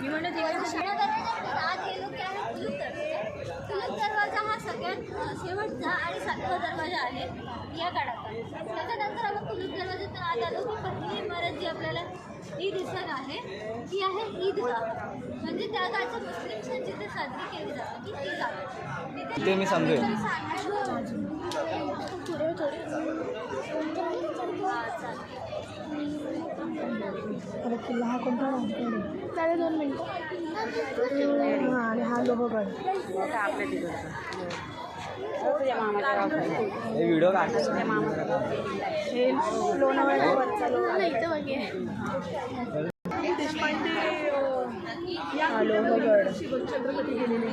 मी म्हणलं दरवाजा हा सगळ्यात शेवटचा आणि 7वा दरवाजा आहे या काळाचा. त्याच्यानंतर आपण कुलूप दरवाजातून आत आलो की पहिली इमारत जी आपल्याला ही दिसत आहे ती आहे ईदगाह, म्हणजे त्या काळच्या मुस्लिम सण जिथे साजरी केली जाते की ती जागा ते मी समजेल. किल्ला हा कोणता त्याला 2 मिनिटं आणि हा लोहगड व्हिडिओ हे लोणावळ्यावरचा लोहगड छत्रपती गेलेले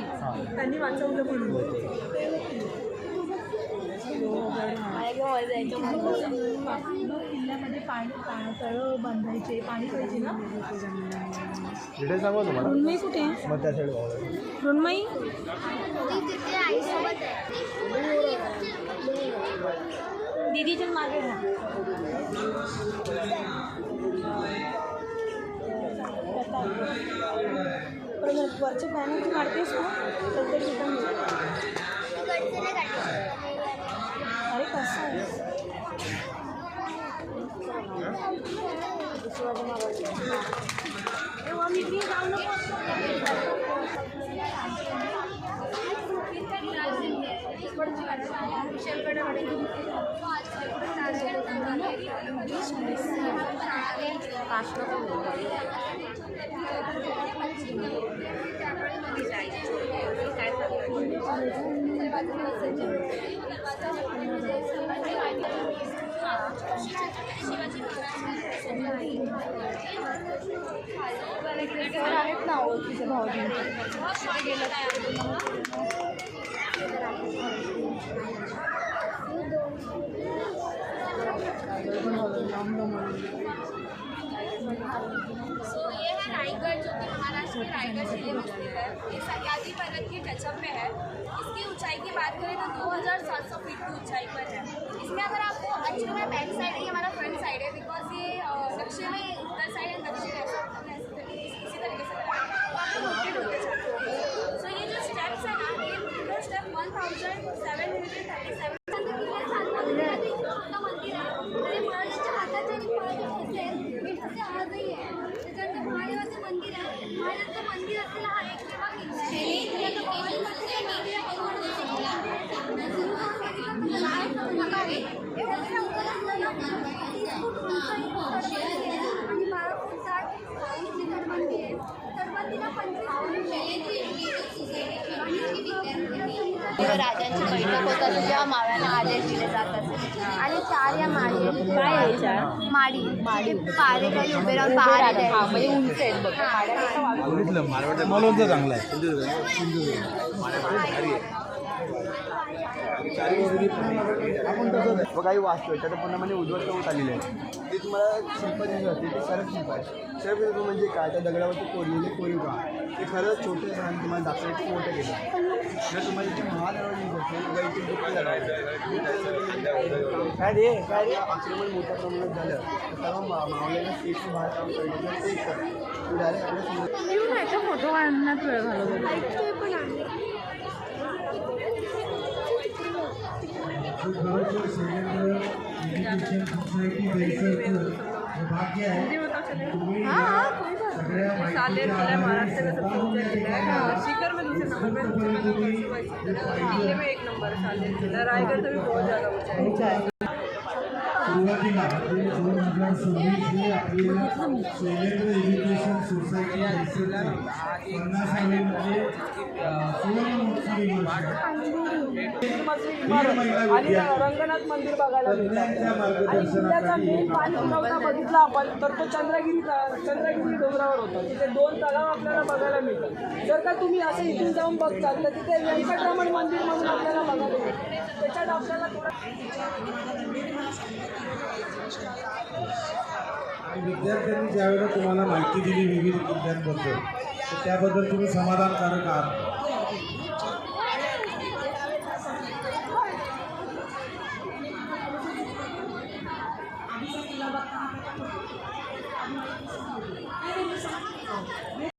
त्यांनी वाचवलं म्हणून किल्ल्यामध्ये तळं बांधायचे, पाणी पाहिजे ना. मृण्मयी कुठे आहे? मृण्मयी दीदीच्या मागे घ्या. वरच्या पॅनल काढतेस ना प्रत्येक ठिकाणी. अरे कसं आहे मी जाऊ नको. आहेत ना ओळखीचे भावजी सो ये है रायगढ़, जो कि महाराष्ट्र के रायगढ़ जिले में स्थित है। ये सह्याद्री पर्वत के टचअप में है। इसकी ऊंचाई की बात करें तो 2700 फीट की ऊंचाई पर है। इसमें अगर आपको एक्चुअली में बैक साइड है, ये हमारा फ्रंट साइड है, बिकॉज ये नक्शे में उत्तर साइड एंड दक्षिण इसी तरीके से आपको रोटेट होते जाते हैं। सो ये जो स्टेप्स है ना, ये पूरा स्टेप 1737 मंदिर आहे. आणि महाराजांच्या हाताचे आणि पायाचे ठसे आजही आहे. त्याच्यानंतर महादेवाचं मंदिर आहे. महादेवाचं मंदिर असलेला हा एक किल्ला राजांची बैठक होत असते तेव्हा माव्याला आदेश दिले जात असते. आणि 4 या माडी काय आहे 4 माडी पारे काही उभे राहून पहाड म्हणजे उंच आहेत बघ. मालवणचं चांगलं आहे. आपण तसं काही वाचतोय त्याच्या पूर्णपणे उद्ध्वस्त होत आलेले आहे. ते तुम्हाला शिल्प दिसत असते ते सरळ शिल्प आहे. सरळ म्हणजे काय त्या दगडावरती कोरलेले कोरीव काम ते खरंच छोटे लहान तुम्हाला दाखवायचे मोठं केलं. जर तुम्हाला इथे महादेवाची असेल इथे दुःख काय रे आक्रमण मोठ्या प्रमाणात झालं तर सर्व मावल्याला स्टेशन बाहेर काम करायचं ते कर डायरेक्ट फोटो काढण्यात वेळ घालवतो. सालेर जिला महाराष्ट्र का सबसे ऊंचा जिला है। सीकर में दूसरे नंबर पे, जिले में 1 नंबर सालेर जिला। रायगढ़ से भी बहुत ज़्यादा ऊंचा है। सुरुवातीला 2026 आपल्याला शैलेंद्र एज्युकेशन सोसायटी 50वे म्हणजे सुवर्णमहोत्सवी आणि रंगनाथ मंदिर बघायला मिळतं. आणि किल्ल्याचा मेन पाणी पुरवठा बघितला आपण तर तो चंद्रगिरी डोंगरावर होता. तिथे 2 तलाव आपल्याला बघायला मिळतात. जर का तुम्ही असं इथून जाऊन बघताल तर तिथे व्यंकटरमण मंदिर म्हणून आपल्याला बघायला मिळतं. त्याच्यात आपल्याला थोडा की विद्यार्थ्यांनी ज्यावेळेला तुम्हाला माहिती दिली विविध किल्ल्यांबद्दल तर त्याबद्दल तुम्ही समाधानकारक आहात?